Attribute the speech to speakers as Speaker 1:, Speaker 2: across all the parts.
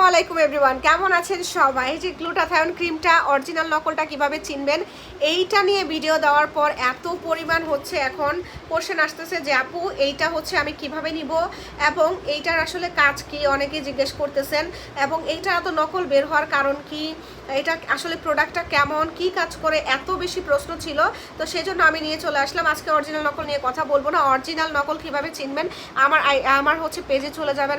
Speaker 1: আলাইকুম এভরিওয়ান, কেমন আছেন সবাই? যে গ্লুটাথায়ন ক্রিমটা অরিজিনাল নকলটা কিভাবে চিনবেন এইটা নিয়ে ভিডিও দেওয়ার পর এত পরিমাণ হচ্ছে এখন কোশ্চেন আসতেছে যে আপু এইটা হচ্ছে আমি কিভাবে নিব এবং এইটার আসলে কাজ কি, অনেকে জিজ্ঞেস করতেছেন। এবং এইটা এত নকল বের হওয়ার কারণ কি, এটা আসলে প্রোডাক্টটা কেমন, কি কাজ করে, এত বেশি প্রশ্ন ছিল। তো সেই জন্য আমি নিয়ে চলে আসলাম। আজকে অরিজিনাল নকল নিয়ে কথা বলবো না, অরিজিনাল নকল কিভাবে চিনবেন আমার হচ্ছে পেজে চলে যাবেন,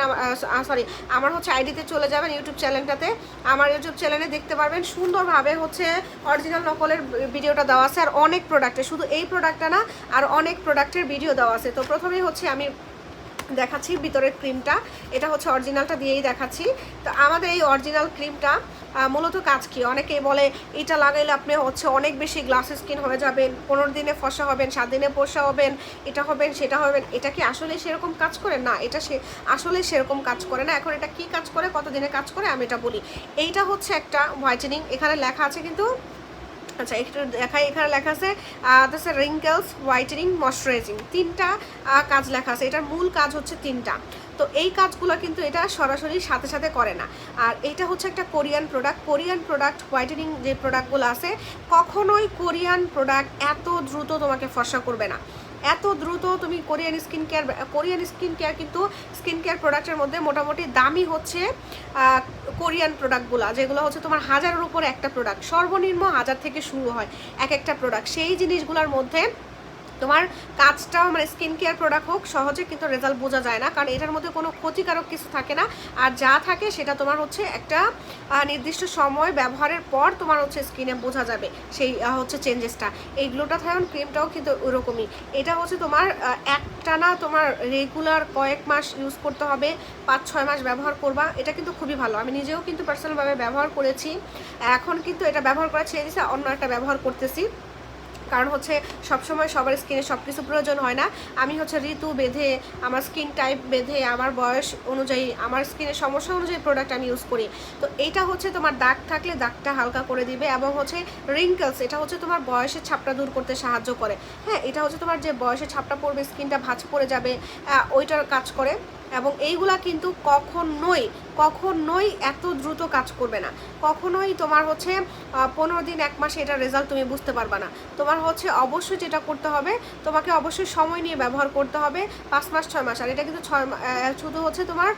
Speaker 1: সরি আমার হচ্ছে আইডিতে চলে যাবেন, ইউটিউব চ্যানেলটাতে, আমার ইউটিউব চ্যানেলে দেখতে পারবেন সুন্দরভাবে হচ্ছে অরিজিনাল নকলের ভিডিওটা দেওয়া আছে। আর অনেক প্রোডাক্টের, শুধু এই প্রোডাক্টটা না, আর অনেক প্রোডাক্টের ভিডিও দেওয়া আছে। তো প্রথমেই হচ্ছে আমি দেখাচ্ছি ভিতরের ক্রিমটা, এটা হচ্ছে অরিজিনালটা দিয়েই দেখাচ্ছি। তো আমাদের এই অরিজিনাল ক্রিমটা মূলত কাজ কি, অনেকেই বলে এটা লাগাইলে আপনি হচ্ছে অনেক বেশি গ্লাস স্কিন হয়ে যাবেন, 15 দিনে ফর্সা হবেন, 7 দিনে ফর্সা হবেন, এটা হবেন সেটা হবেন। এটা কি আসলে সেরকম কাজ করে? না, এটা আসলে সেরকম কাজ করে না। এখন এটা কি কাজ করে, কতদিনে কাজ করে, আমি এটা বলি। এইটা হচ্ছে একটা হোয়াইটেনিং, এখানে লেখা আছে কিন্তু, আচ্ছা একটু দেখাই, এখানে লেখা আছে রিঙ্কেলস হোয়াইটেনিং ময়শ্চারাইজিং, তিনটা কাজ লেখা আছে। এটার মূল কাজ হচ্ছে তিনটা। তো এই কাজগুলো কিন্তু এটা সরাসরি সাথে সাথে করে না। আর এটা হচ্ছে একটা কোরিয়ান প্রোডাক্ট হোয়াইটেনিং যে প্রোডাক্টগুলো আছে, কখনোই কোরিয়ান প্রোডাক্ট এত দ্রুত তোমাকে ফর্সা করবে না, এত দ্রুত। তুমি কোরিয়ান স্কিন কেয়ার কিন্তু স্কিন কেয়ার প্রোডাক্টের মধ্যে মোটামুটি দামি হচ্ছে কোরিয়ান প্রোডাক্টগুলো, যেগুলো হচ্ছে তোমার 1000-এর উপরে একটা প্রোডাক্ট, সর্বনিম্ন 1000 থেকে শুরু হয় এক একটা প্রোডাক্ট। সেই জিনিসগুলোর মধ্যে তোমার কাজটাও মানে স্কিন কেয়ার প্রোডাক্ট হোক, সহজে কিন্তু রেজাল্ট বোঝা যায় না, কারণ এটার মধ্যে কোনো ক্ষতিকারক কিছু থাকে না। আর যা থাকে সেটা তোমার হচ্ছে একটা নির্দিষ্ট সময় ব্যবহারের পর তোমার হচ্ছে স্কিনে বোঝা যাবে সেই হচ্ছে চেঞ্জেসটা। এই গ্লুটাথায়ন ক্রিমটাও কিন্তু ওরকমই। এটা হচ্ছে তোমার একটানা তোমার রেগুলার কয়েক মাস ইউজ করতে হবে, 5-6 মাস ব্যবহার করবা। এটা কিন্তু খুবই ভালো, আমি নিজেও কিন্তু পার্সোনালভাবে ব্যবহার করেছি। এখন কিন্তু এটা ব্যবহার করা ছেড়ে দিয়েছি, অন্য একটা ব্যবহার করতেছি। কারণ হচ্ছে সবসময় সবার স্কিনে সব কিছু প্রয়োজন হয় না। আমি হচ্ছে ঋতু বেঁধে, আমার স্কিন টাইপ বেঁধে, আমার বয়স অনুযায়ী, আমার স্কিনের সমস্যা অনুযায়ী প্রোডাক্ট আমি ইউজ করি। তো এইটা হচ্ছে তোমার দাগ থাকলে দাগটা হালকা করে দিবে, এবং হচ্ছে রিঙ্কেলস, এটা হচ্ছে তোমার বয়সের ছাপটা দূর করতে সাহায্য করে। হ্যাঁ, এটা হচ্ছে তোমার যে বয়সের ছাপটা পড়বে, স্কিনটা ভাঁজ পড়ে যাবে, ওইটার কাজ করে। এবং এইগুলা কিন্তু কখনোই এত দ্রুত কাজ করবে না। কখনোই তোমার হচ্ছে 15 দিন 1 মাসে এটা রেজাল্ট তুমি বুঝতে পারবা না। তোমার হচ্ছে অবশ্যই যেটা করতে হবে, তোমাকে অবশ্যই সময় নিয়ে ব্যবহার করতে হবে, 5 মাস 6 মাস। আর এটা কিন্তু শুধু হচ্ছে তোমার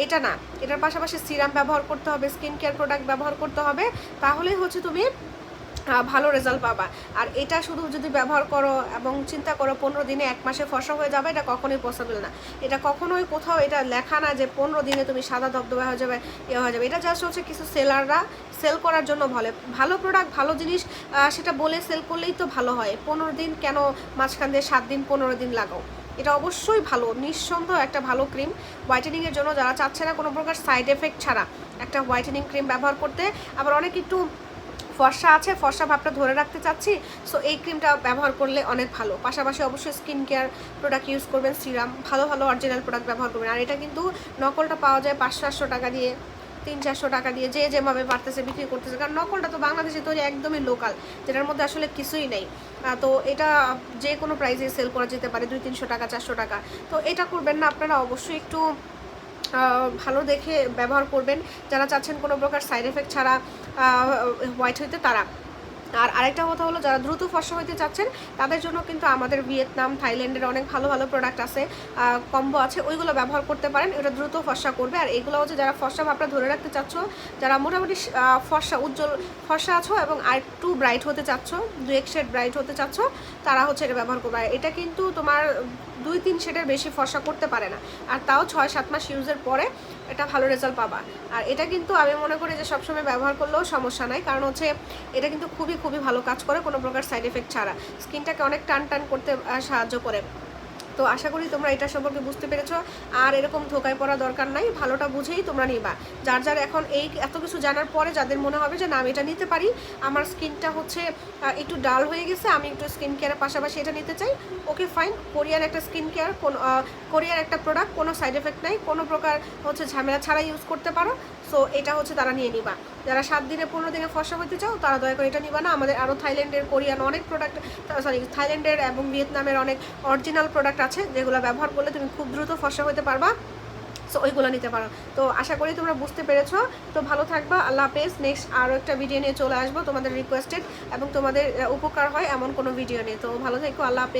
Speaker 1: এটা না, এটার পাশাপাশি সিরাম ব্যবহার করতে হবে, স্কিন কেয়ার প্রোডাক্ট ব্যবহার করতে হবে, তাহলেই হচ্ছে তুমি ভালো রেজাল্ট পাবা। আর এটা শুধু যদি ব্যবহার করো এবং চিন্তা করো 15 দিনে 1 মাসে ফর্সা হয়ে যাবে, এটা কখনোই পসিবল না। এটা কখনোই কোথাও এটা লেখা না যে 15 দিনে তুমি সাদা ধবধবা হয়ে যাবে, হয়ে যাবে। এটা জাস্ট হচ্ছে কিছু সেলাররা সেল করার জন্য বলে, ভালো প্রোডাক্ট ভালো জিনিস সেটা বলে সেল করলেই তো ভালো হয়। 15 দিন কেন, মাঝখান দিয়ে 7 দিন 15 দিন লাগাও। এটা অবশ্যই ভালো, নিঃসন্দেহ একটা ভালো ক্রিম হোয়াইটেনিংয়ের জন্য, যারা চাচ্ছে না কোনো প্রকার সাইড এফেক্ট ছাড়া একটা হোয়াইটেনিং ক্রিম ব্যবহার করতে। আবার অনেক একটু ফর্সা আছে, ফর্সা ভাবটা ধরে রাখতে চাচ্ছি, সো এই ক্রিমটা ব্যবহার করলে অনেক ভালো। পাশাপাশি অবশ্যই স্কিন কেয়ার প্রোডাক্ট ইউজ করবেন, সিরাম, ভালো ভালো অরিজিনাল প্রোডাক্ট ব্যবহার করবেন। আর এটা কিন্তু নকলটা পাওয়া যায় 500-400 টাকা দিয়ে, 300-400 টাকা দিয়ে, যে যেভাবে পারতেছে বিক্রি করতেছে। কারণ নকলটা তো বাংলাদেশে তৈরি, একদমই লোকাল, যেটার মধ্যে আসলে কিছুই নেই। তো এটা যে কোনো প্রাইসে সেল করা যেতে পারে, 200-300 টাকা, 400 টাকা। তো এটা করবেন না, আপনারা অবশ্যই একটু ভালো দেখে ব্যবহার করবেন, যারা চাচ্ছেন কোনো প্রকার সাইড এফেক্ট ছাড়া হোয়াইট হইতে তারা। আর আরেকটা কথা হলো, যারা দ্রুত ফর্সা হইতে চাচ্ছেন তাদের জন্য কিন্তু আমাদের ভিয়েতনাম, থাইল্যান্ডের অনেক ভালো ভালো প্রোডাক্ট আছে, কম্বো আছে, ওইগুলো ব্যবহার করতে পারেন। এটা দ্রুত ফর্সা করবে। আর এগুলো হচ্ছে যারা ফর্সা ভাবটা ধরে রাখতে চাচ্ছ, যারা মোটামুটি ফর্সা উজ্জ্বল ফর্সা আছো এবং আর একটু ব্রাইট হতে চাচ্ছ, 2-1 শেড ব্রাইট হতে চাচ্ছ, তারা হচ্ছে এটা ব্যবহার করবে। আর এটা কিন্তু তোমার 2-3 শেডের বেশি ফর্সা করতে পারে না, আর তাও 6-7 মাস ইউজের পরে এটা ভালো রেজাল্ট পাবা। আর এটা কিন্তু আমি মনে করি যে সবসময় ব্যবহার করলেও সমস্যা নাই, কারণ হচ্ছে এটা কিন্তু খুবই ভালো কাজ করে, কোনো প্রকার সাইড এফেক্ট ছাড়া। স্কিনটাকে অনেক টান করতে সাহায্য করে। তো আশা করি তোমরা এটা সম্পর্কে বুঝতে পেরেছো। আর এরকম ধোকায় পড়া দরকার নাই, ভালোটা বুঝেই তোমরা নিবা। যার এখন এই এত কিছু জানার পরে যাদের মনে হবে যে না আমি এটা নিতে পারি, আমার স্কিনটা হচ্ছে একটু ডাল হয়ে গেছে, আমি একটু স্কিন কেয়ারের পাশাপাশি এটা নিতে চাই, ওকে ফাইন, কোরিয়ান একটা স্কিন কেয়ার, কোরিয়ান একটা প্রোডাক্ট, কোনো সাইড এফেক্ট নাই, কোনো প্রকার হচ্ছে ঝামেলা ছাড়া ইউজ করতে পারো। সো এটা হচ্ছে তারা নিয়ে নিবা। যারা 7 দিনে 15 দিনে ফর্সা হতে চাও তারা দয়া করে এটা নিবা না। আমাদের আরও থাইল্যান্ডের, কোরিয়ান অনেক প্রোডাক্ট, থাইল্যান্ডের এবং ভিয়েতনামের অনেক অরিজিনাল প্রোডাক্ট আছে, যেগুলো ব্যবহার করলে তুমি খুব দ্রুত ফর্সা হতে পারবা। সো ওইগুলো নিতে পারো। তো আশা করি তোমরা বুঝতে পেরেছো। তো ভালো থাকবা, আল্লাহ হাফেজ। নেক্সট আরও একটা ভিডিও নিয়ে চলে আসবো তোমাদের রিকোয়েস্টেড এবং তোমাদের উপকার হয় এমন কোনো ভিডিও নিয়ে। তো ভালো থেকো, আল্লাহ হাফেজ।